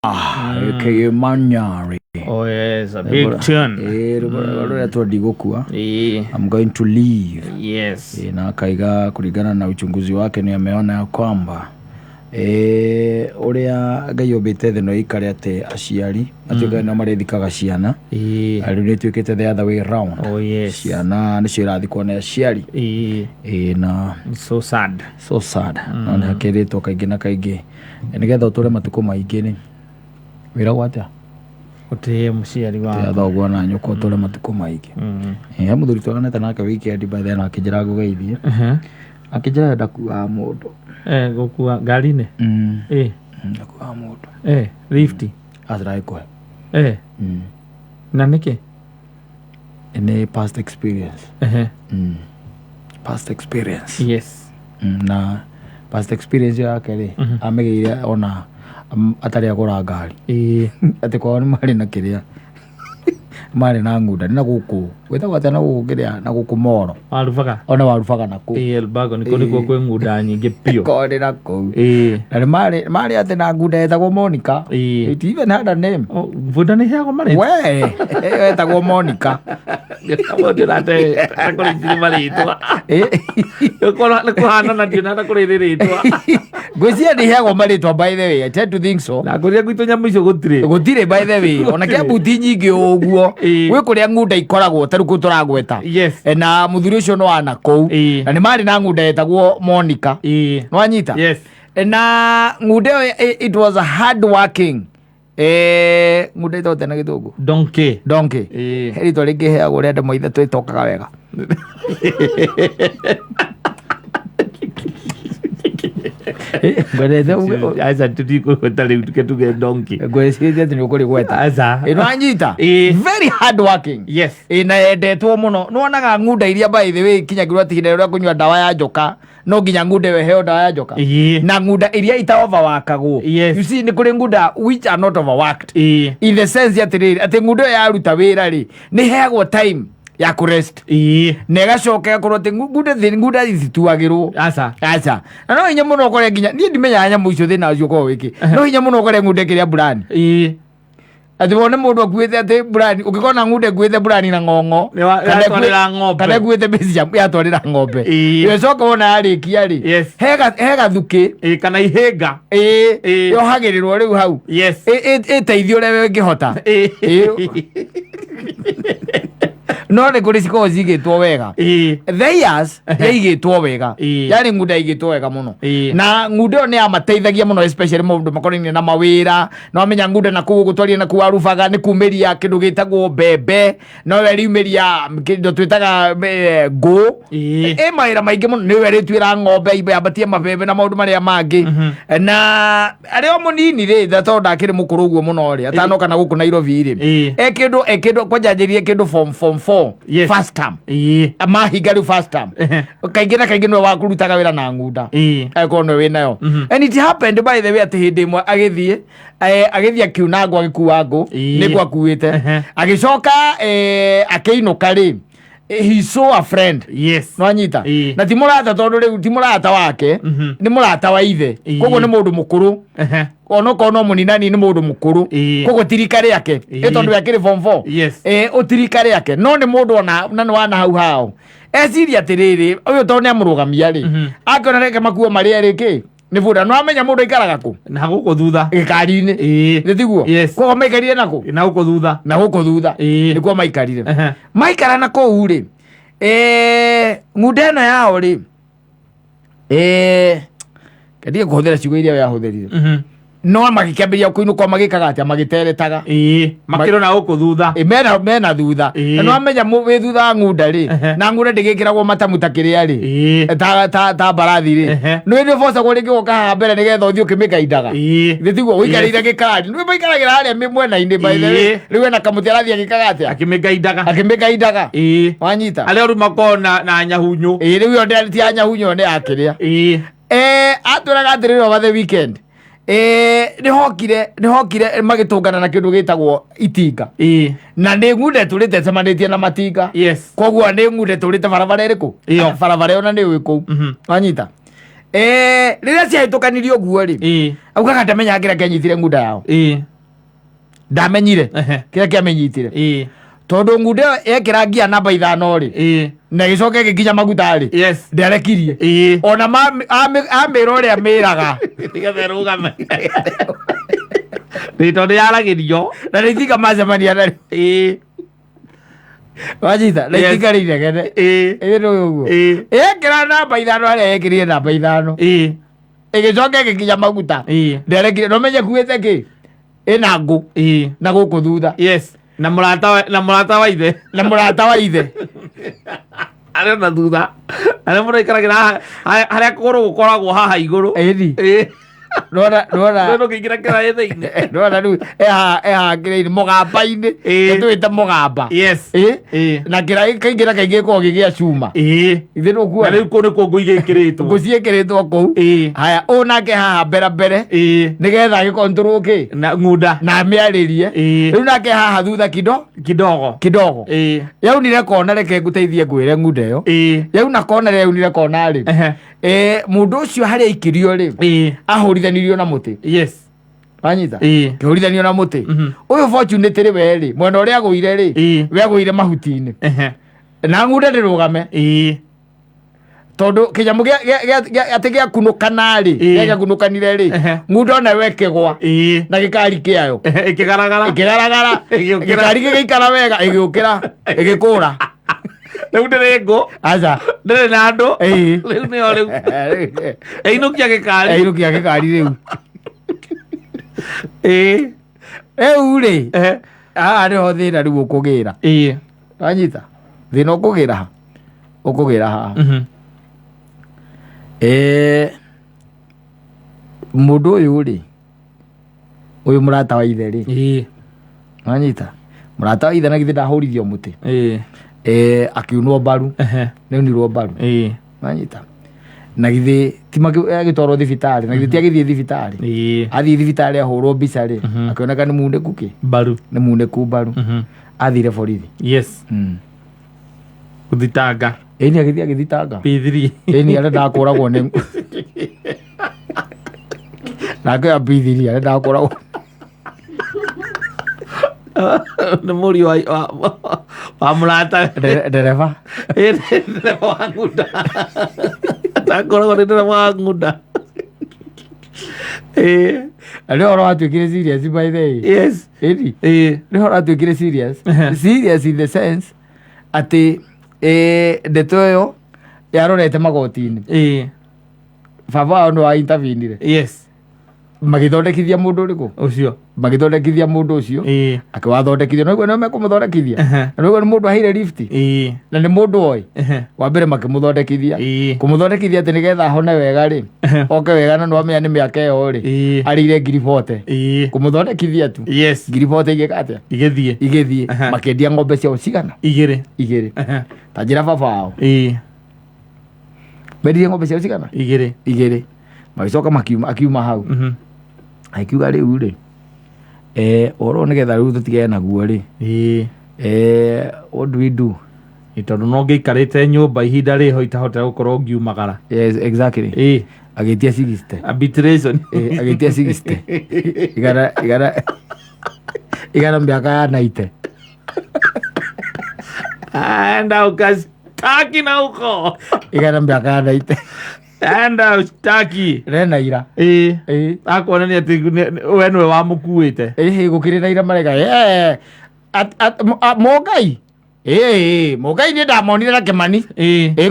aka Manyari. Oh yes, a big tune. I'm going to leave. Yes. Na kaiga kulingana na uchunguzi wake ni ameona ya kwamba uria Ngai ombite thĩ no ikare ate aciari atuĩka no marethikaga ciana rĩu nĩ tuĩkĩte the other way round. Oh yes. Ciana nĩcio irathikwo nĩ aciari na so sad no nĩ hakĩrĩtwo kaingĩ na kaingĩ nĩgetha ũtũre matukũ maingĩ nĩ wĩragwo atĩa ũtĩe mũciari waku thoguo na nyũkwa ũtũre matukũ maingĩ mũthuri twaganĩte nake weekend by then akĩnjĩra ngũgeithie akĩnjĩra ndakuaga mũndũ gũkua ngari-inĩ ndakuaga mũndũ lift atĩraĩkwe na nĩkĩ nĩ past experience past experience yes na past experience yake rĩ amĩgĩire ona atarĩ agũra ngari atĩ kwao nĩ marĩ na kĩrĩa marĩ na ngunda na gũkũ wĩtagwo atĩa na gũkũ kĩrĩa na gũkũ Moro warubaga ona warubaga nakũ Elbago nĩkuo kwĩ ngunda nyingĩ piũ korĩ nakũu na marĩ atĩ na ngunda yetagwo Monica it even had a name bunda nĩ heagwo marĩtwa we yetagwo Monica mũndũ rate akũrĩithia marĩtwa nĩ kũhana na ndio na kũrĩithia rĩtwa ngwĩciria nĩ heagwo marĩtwa by the way I tend to think so na kũrĩa gwitũ nyamũ icio gũtirĩ by the way ona kĩa mbuti nyingĩ ũguo gwĩ kũrĩa ngunda ikoragwo tarĩ kũ tũragweta na mũthuri ũcio no ana kũu na nĩ marĩ na ngunda yetagwo Monica no anyita na ngunda ĩyo it was a hard working ngunda ĩtagwo na gĩthũngũ donkey rĩtwa rĩngĩ heagwo rĩa andũ maithe twĩtokaga wega very hard working na yendetwo mũno nĩwonaga ngunda iria by the way kinyagĩrwo atĩ ihinda rĩrĩa kũnyua ndawa ya njoka no nginya ngunda ĩyo heo ndawa ya njoka na ngunda iria ita overworkagwo you see nĩ kũrĩ ngunda which are not overworked in the sense atĩrĩrĩ atĩ ngunda ĩyo yaruta wĩra rĩ nĩ heagwo time ya kurest na ĩgacoka ĩgakorwo atĩ ngunda ithituagĩrwo aca na no hinya mũno ũkore nginya niĩ ndimenyaga nyamũ icio thĩna ũcio ũkorwo wĩkĩ no hinya mũno ũkore ngunda ĩkĩrĩa burani atĩ wone mũndũ akuĩte atĩ burani ũngĩkona ngunda ĩkuĩte burani na ng'ong'o kana ĩkuĩte bĩciamu yatwarĩra ng'ombe ĩcoka wona yarĩkia rĩ he gathukĩ kana ihĩnga yohagĩrĩrwo rĩu hau ĩteithio ũrĩa ĩngĩhota no nĩ kũrĩ cikoragwo cigĩtwo wega theirs yaigĩtwo wega yarĩ ngunda igĩtwo wega mũno na ngunda ĩyo nĩ yamateithagia mũno especially maũndũ makonainie na mawĩra no amenya ngunda na kũu gũtwaria na kũu arubaga nĩ kumĩria kĩndũ gĩtagwo mbembe no we riumĩria kĩndũ twĩtaga ngũ mawĩra maingĩ mũno nĩwe rĩtuĩra ng'ombe yambatie mabembe na maũndũ marĩa mangĩ na arĩ o mũnini rĩ tondũ ndakĩrĩ mũkũrũ ũguo mũno rĩ atanoka na gũkũ Nairobi rĩ ekĩndũ kwanjanjĩrie kĩndũ form 4 first term mahinga rĩu first term kaingĩ na kaingĩ nĩwe wakũrutaga wĩra na ngunda agĩkorwo nĩwe wĩnayo and it happened by the way atĩ hĩndĩ ĩmwe agĩthiĩ akiuna ngũ agĩkua ngũ nĩguo akuĩte agĩcoka akĩinũka rĩ he saw a friend no anyita na ti mũrata tondũ rĩu ti mũrata wake nĩ mũrata wa ithe koguo nĩ mũndũ mũkũrũ onokorwo no mũninani nĩ mũndũ mũkũrũ koguo tirika rĩake tondũ yakĩrĩ form 4 ũtirika rĩake no nĩ mũndũ ona nĩ wana hau hao eciria atĩrĩrĩ ũyũ tondũ nĩ amũrũgamia rĩ akĩona reke makuo marĩa rĩkĩ nĩ bũda no amenya mũndũ aikaraga kũ na gũkũ thutha gĩkari-inĩ nĩ tiguo koguo maikarire nakũ na gũkũ thutha nĩkuo maikarire maikara na kũu rĩ ngunda ĩno yao rĩ kendige kũhũthĩra ciugo iria yahũthĩrire no magĩkĩambĩria kũinũka magĩkaga atĩa magĩteretaga makĩrona gũkũ thutha mena thutha no amenya wĩ thutha wa ngunda rĩ na ngunda ndĩgĩkĩragwo matamu ta kĩrĩa rĩ ta mbarathi rĩ nĩ ũbocagwo rĩngĩ gũka haha mbere nĩgetha ũthiĩ ũkĩmĩkaindaga nĩ tiguo ũikarĩire gĩkari nĩ maikaragĩra harĩa mwena-inĩ by the way rĩu ena kamũtĩ arathiĩ agĩkaga atĩa akĩmĩkaindaga wanyita arĩa rĩu makorwo na nyahunyũ rĩu ĩyo ti ya nyahunyũ nĩ yakĩrĩa atwĩraga atĩrĩrĩ over the weekend nĩ hokire magĩtũngana na kĩndũ gĩtagwo itinga na nĩ ngunda tũrĩte cemanĩtie na matinga koguo nĩ ngunda tũrĩte barabara ĩrĩkũ barabara ĩyo na nĩ ũĩ kũu wanyita Rĩrĩa ciahĩtũkanirie ũguo rĩ, augaga ndamenya kĩrĩa kĩanyitire ngunda yao. Ndamenyire kĩrĩa kĩamenyitire. Tondũ ngunda ĩyo yekĩra ngia namba 5 rĩ, na gĩcoke gĩkinya maguta rĩ, nderekirie. Ona amĩra ũrĩa mĩraga nĩgetha ĩrũgame. Tondũ yaragĩrio na nĩ itinga macemania narĩo. Wanyita na itinga rĩinegene. Ĩno ũguo yekĩra namba 5 harĩa yekĩrire namba 5 ĩgĩcoke gĩkinya maguta nderekirie. No menye kuĩte kĩ ĩna ngũ na gũkũ thutha. Na mũrata wa ithe. Arĩ na thutha. Arĩ mũndũ aikaragĩra harĩa kũgũrũ gũkoragwo haha igũrũ. Rora no kĩingĩra kĩraĩ thĩinĩ. Rora rĩu kĩrĩa mũgamba-inĩ tũĩte mũgamba. Na kĩraĩ kaingĩra kaingĩ koragwo gĩgĩa cuma. Ithe nĩũkuona. Na rĩu kũu nĩkuo ngũ igĩkĩrĩtwo. Ngũ ciĩkĩrĩtwo kũu. Haya ũũ nake haha mbere nĩgetha agĩkontrol kĩ na ngunda na amĩarĩrie. Rĩu nake haha thutha kidogo. Yaunire kona reke ngũteithie ngwĩre ngunda ĩyo. Yauna kona rĩ yaunire kona rĩ. Mũndũ ũcio harĩa aikirio rĩ ahũrithanirio na mũtĩ. Wanyita kĩhũrithanio na mũtĩ. Ũyũ Fortunate rĩ we rĩ mwena ũrĩa agũire rĩ we agũire mahuti-inĩ na ngunda ndĩrũgame. Tondũ kĩnyamũ atĩ gĩakunũkana rĩ gĩakunũkanire rĩ ngunda ona we kĩgwa na gĩkari kĩayo ĩkĩgaragara gĩkari gĩgĩikara wega ĩgĩũkĩra ĩgĩkũra. Rĩu ndĩrĩ ngũ aca ndĩrĩ na andũ. Rĩu nĩyo rĩu ĩinũkia gĩkari rĩu. Rĩu rĩ haha nĩho thĩna rĩu ũkũgĩra. Wanyita thĩna ũkũgĩra haha. Mũndũ ũyũ rĩ ũyũ mũrata wa ithe rĩ wanyita mũrata wa ithe na githĩ ndahũrithio mũtĩ akiunwo mbaru nĩaunirwo mbaru. Wanyita na githĩ ti agĩtwarwo thibitarĩ na githĩ ti agĩthiĩ thibitarĩ. Athiĩ thibitarĩ ahũrwo mbica rĩ akĩoneka nĩ munĩku kĩ mbaru nĩ munĩku mbaru. Athire borithi gũthitanga. Ĩni agĩthiĩ agĩthitanga P3. Ĩni arenda kũragwo nĩ nake ya P3 arenda kũragwo nĩ mũriũ wa mũrata ndereba wa ngunda. Ndakoragwo nĩ ndereba wa ngunda. Nĩ ũhoro watuĩkire serious by the way. Ĩni nĩ ũhoro watuĩkire serious in the sense atĩ ndeto ĩyo yarorete magoti-inĩ. Baba wao nĩ wa intervenire. Magĩthondekithia mũndũ ũrĩkũ ũcio magĩthondekithia mũndũ ũcio akĩwathondekithia. No nĩguo mekũmũthondekithia na nĩguo nĩ mũndũ aheire lift na nĩ mũndũ oĩ wa mbere makĩmũthondekithia kũmũthondekithia atĩ nĩgetha ahone wega rĩ oke wega na nĩwamenya nĩ mĩaka ĩyo rĩ arĩire ngiri 40 kũmũthondekithia tu ngiri 40 igĩka atĩa igĩthiĩ makĩendia ng'ombe ciao cigana igĩrĩ ta njĩra baba wao mendirie ng'ombe ciao cigana igĩrĩ magĩcoka akiuma hau akiuga rĩu rĩ ũhoro nĩgetha rĩu tũtigane naguo rĩ what do we do tondũ no ngĩikarĩte nyũmba ihinda rĩho itahotera gũkorwo ngiumagara. Exactly. Agĩtia 60 arbitration agĩtia 60 igana mĩaka ya 90 enda ukastaki na huko igana mĩaka ya 90 enda ustaki rena ira akuonania atĩ we nĩwe wamũkuĩte gũkĩrĩ na ira marega Mũngai Mũngai nĩ ndamonire na Kĩmani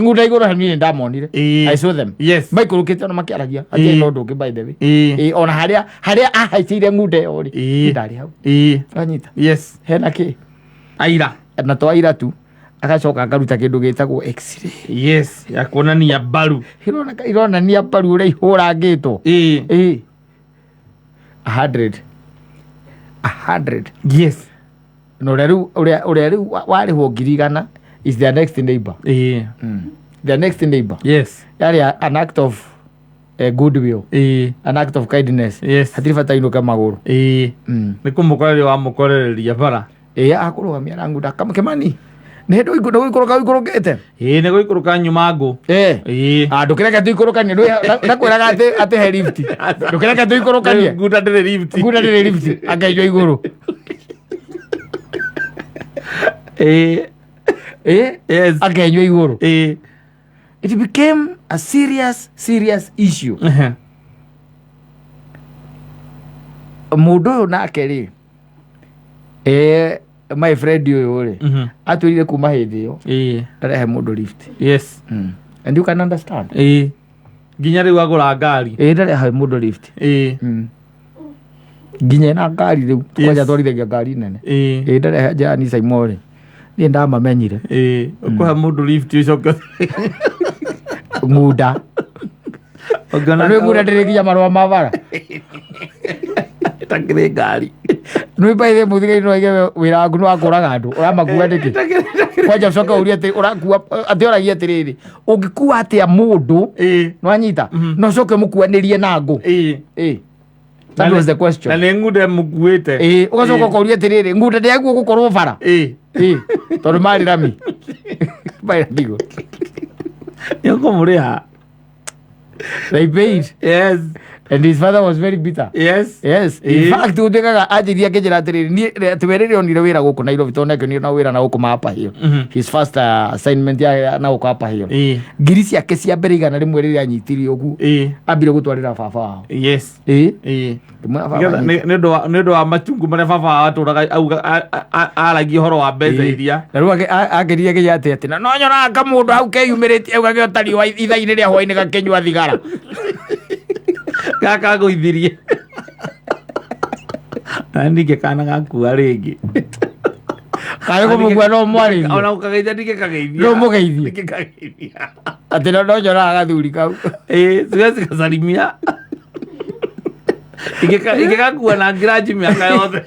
ngunda igũrũ hanini nĩ ndamonire. I saw them maikũrũkĩte ona makĩaragia atĩ no ndũngĩ by the way ona harĩa ahaicĩire ngunda ĩyo rĩ ndarĩ hau. Anyita hena kĩ aira na to aira tu agacoka akaruta kĩndũ gĩtagwo x-ray ya kuonania mbaru. Ironania mbaru ũrĩa ihũrangĩtwo 100 no ũrĩa rĩu warĩhwo ngiri 100 is their next neighbor. Their next neighbor yarĩ an act of goodwill an act of kindness. Hatirĩ bata ainũke magũrũ nĩ kũmũkoreria wamũkorereria bara akũrũgamia na ngunda Kĩmani ne ndo ikoroka ne go ikuruka nyuma ngo ndukireka tu ikorokanie ndakwiraga ati he lift ndukireka tu ikorokanie nguda ndire lift akaijwa iguru yes akaijwa iguru it became a serious issue mundu nake ri my friend uyu ri atwirire kuma hindi yo ndarehe mundu lift yes and you can understand nginya riu agura ngari ndarehe mundu lift nginya na ngari riu kwaja twarithagia ngari nene ndarehe jani Simon ni ndamamenyire ukuhe mundu lift ucoke nguda ogana nĩ nguda ndĩrĩkinya marũa ma bara takire ngari nĩ baithe mũthigari no aige wĩra waku nĩ wakũraga andũ ũramakua ndĩkĩ kwanja ũcoka ũrie atĩ ũrakua atĩ oragia atĩrĩrĩ ũngĩkua atĩa mũndũ nĩ wanyita no ũcoke mũkuanĩrie na ngũ that was the question na nĩ nguda mũkuĩte ũgacoka ũkauria atĩrĩrĩ nguda ndĩaguo gũkorwo bara tondũ marĩ rami baira ndigo yoko mũrĩha they paid. Yes. And his father was very bitter. Yes. In fact, utekaga ajiria kejera atiri ni tuwerere onire wira guku Nairobi tone ke ni na wira na guku mapa hiyo. His first assignment ya na guku hapa hiyo. Ngiri ciake cia mbere igana rimwe riri anyitiri ogu. Ambire gutwarira baba wao. Yes. Nendo wa matungu mare baba aturaga aragi horo wa mbeca iria. Na ruwa ageria ke yate ati no nyora ka mundu hau ke yumiriti au gake otari wa ithaini ria hwaini gakenywa thigara. Kaka goithirie andike kana gakua ringi kayo ko mugwa no mwari ona ukageithia ndike kageithia no mugeithie ndike kageithia ati no nyora gathuri kau siwezi kasalimia ike gakua na ngiraji miaka yothe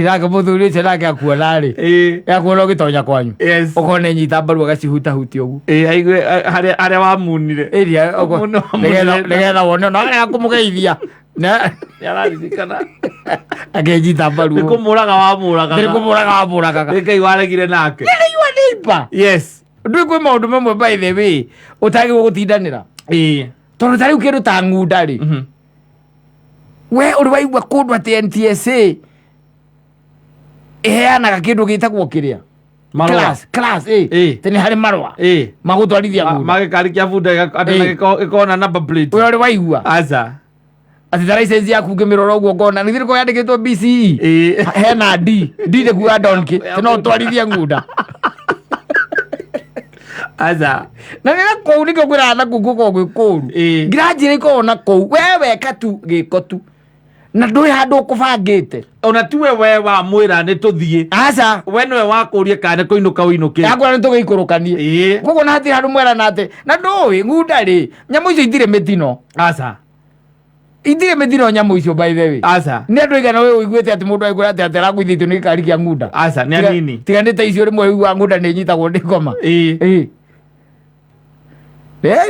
raka muthuri ucio nake akuona ri akuona ugitonya kwanyu ukone nyita mbaru agacihuta huti ugu aigue haria wamunire nigetha wone no aria akumugeithia na yararirikana akenyita mbaru nikumuraga wamuraga Ngai waregire nake nipa yes ndu kwi maundu mamwe by the way utagi gutindanira tondu tari ukindu ta ngunda ri we uri waigua kundu ati NTSA heanaga kindu gitagwo kiria class tene hari marwa magutwarithia ngunda magikari kia bunda ikona number plate we uri waigua aza ati ta license yaku ngimirora uguo ngona ni thiriko yandikitwo BCE hena D de kuga donkey tino twarithia ngunda aza na nina kou niko kwira na kuku ko gwikuru ngiranjire ko na kou wewe katu giko tu na ndui handu kubangite ona tuwe we wa mwira ni tuthie aca we niwe wakurie kana kuinuka uinuke yakora nitugiikurukanie kuko na hati handu mwira nate na ndui ngunda ri nyamu icio itire mitino aca itire mitino nyamu icio by the way aca ni andu igana we uiguite ati mundu aigura ati ataraguithitio ni gikari kia ngunda aca ni anini tiganite icio rimwe uigua ngunda ni nyitagwo ndi ngoma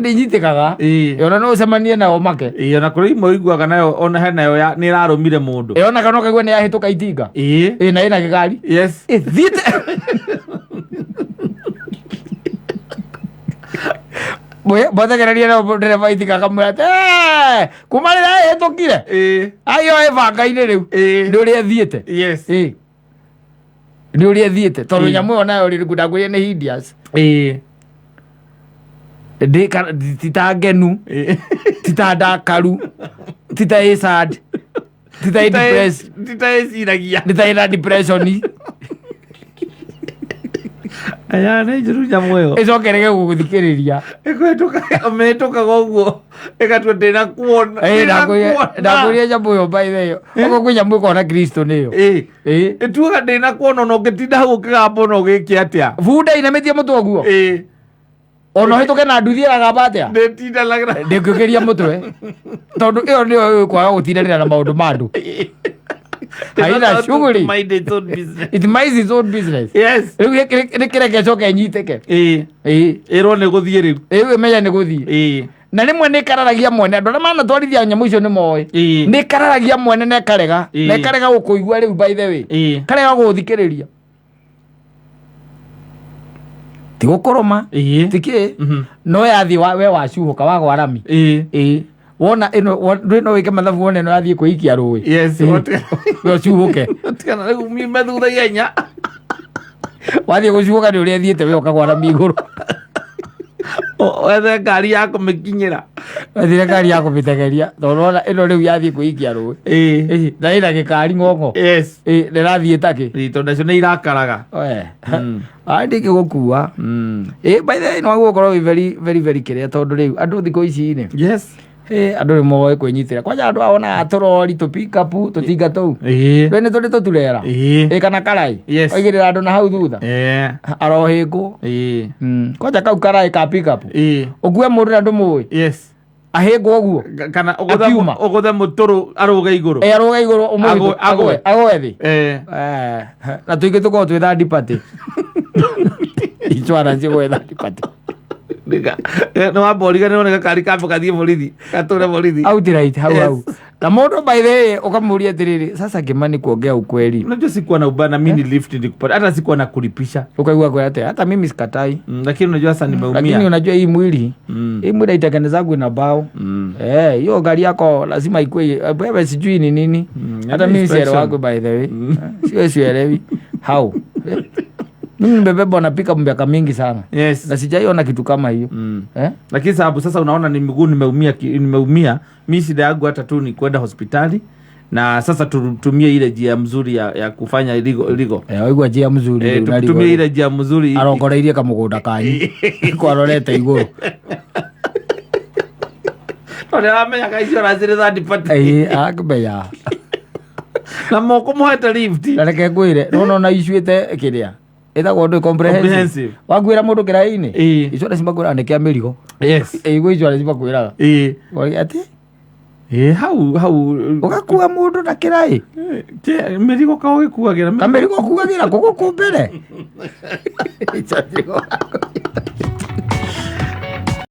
ni nyitikaga ona no ucemanie nao make ona kuri imwe iguaga nayo ona he nayo ni rarumire mundu ona kana kaigua ni yahituka itinga na ina gikari yes thiite bothegereria no ndereba itinga kamwira kumarira hitukire ayo ebanga-ini riu ni uria thiite yes ni uria thiite tondu nyamu ona yo ri ngundagwire ni Hindias titangenu titandakaru titaisad titaina depression aya ne juru nyamuyo icokerege guguthikiriria metuka goguo egatwe ndina kuona ndakuria nyamuyo by the way ogo kwi nyamuyo kona Kristo niyo etuga ndina kuona no gitinda hau kigamba no giki atia bunda inametie mutwe ono hituke na nduthi agamba atia ndetinda lagra ndikukiria mutwe tondu iyo ndio kwaga gutindanira na maundu mandu haina shughuli it minds its own business yes riu ni kireke coke nyiteke ero ne guthie riu menya ni guthie na rimwe ni kararagia mwene andu aria manatwarithia nyamu icio ni moe ni kararagia mwene na karega gukuigua riu by the way karega guthikiriria ti gukoroma tiki no yathi we wacuhuka wagwarami wona ino no wike mathabu wona no yathi kuikia rui we cuhuke tigana riu mime thutha yenya wathi gucuhuka ni uria thiete we ukagwarami iguru wethe ngari ya kumikinyira wethire ngari ya kumitegeria tondu ino riu yathi kuikia rui na ina gikari ngongo ndirathie taki tondu acio ni irakaraga ndingi gukua by the way no gukorwo very very very kiria tondu riu andu thiko ici ni andu ni moe kwinyitira kwanja andu aona atorori tu pick up tutinga tou rene tundi tuturera kana karai oigirira andu na hau thutha arohingu kwanja kau karai ka pick up ukue mundu na andu mui ahingu oguo kana uguthe muturu aruga iguru agwe thi na tuingi tukorwo twi third party insurance gwetha third party no wamboriga nä oneka kari kambe kathiä borithi gatå borithi outright hau na mundu by the way ukamuria atiriri sasa Kimani kuongea ukweli unajua sikuwa na ubana mini lift nikupata hata sikuwa na kulipisha ukaigua kwa hata mimi sikatai lakini unajua sasa nimeumia lakini unajua hii mwili itatengenezwa na bao hiyo gari yako lazima ikue wewe sijui ni nini hata mimi sielewi wako by the way sielewi how mimi nimebeba na pika miaka mingi sana na sijaiona kitu kama hiyo lakini sababu sasa unaona ni miguu nimeumia mimi shida yangu hata tu ni kwenda hospitali na sasa tutumie ile njia mzuri ya kufanya iligo waigua njia mzuri tutumie ile njia mzuri arongoreirie kamugunda kanyi kwarorete iguru ole amenya kaisho razire third party akbeya na moko mohete lift reke ngwire no icuite kiria ethagwo ndu comprehensive wagwira mundu kirai-ini icio lazima kwira andike mirigo igwe icio lazima kwiraga ati hau ugakua mundu na kirai mirigo ka ugikuagira mirigo kuagira kuko kumbere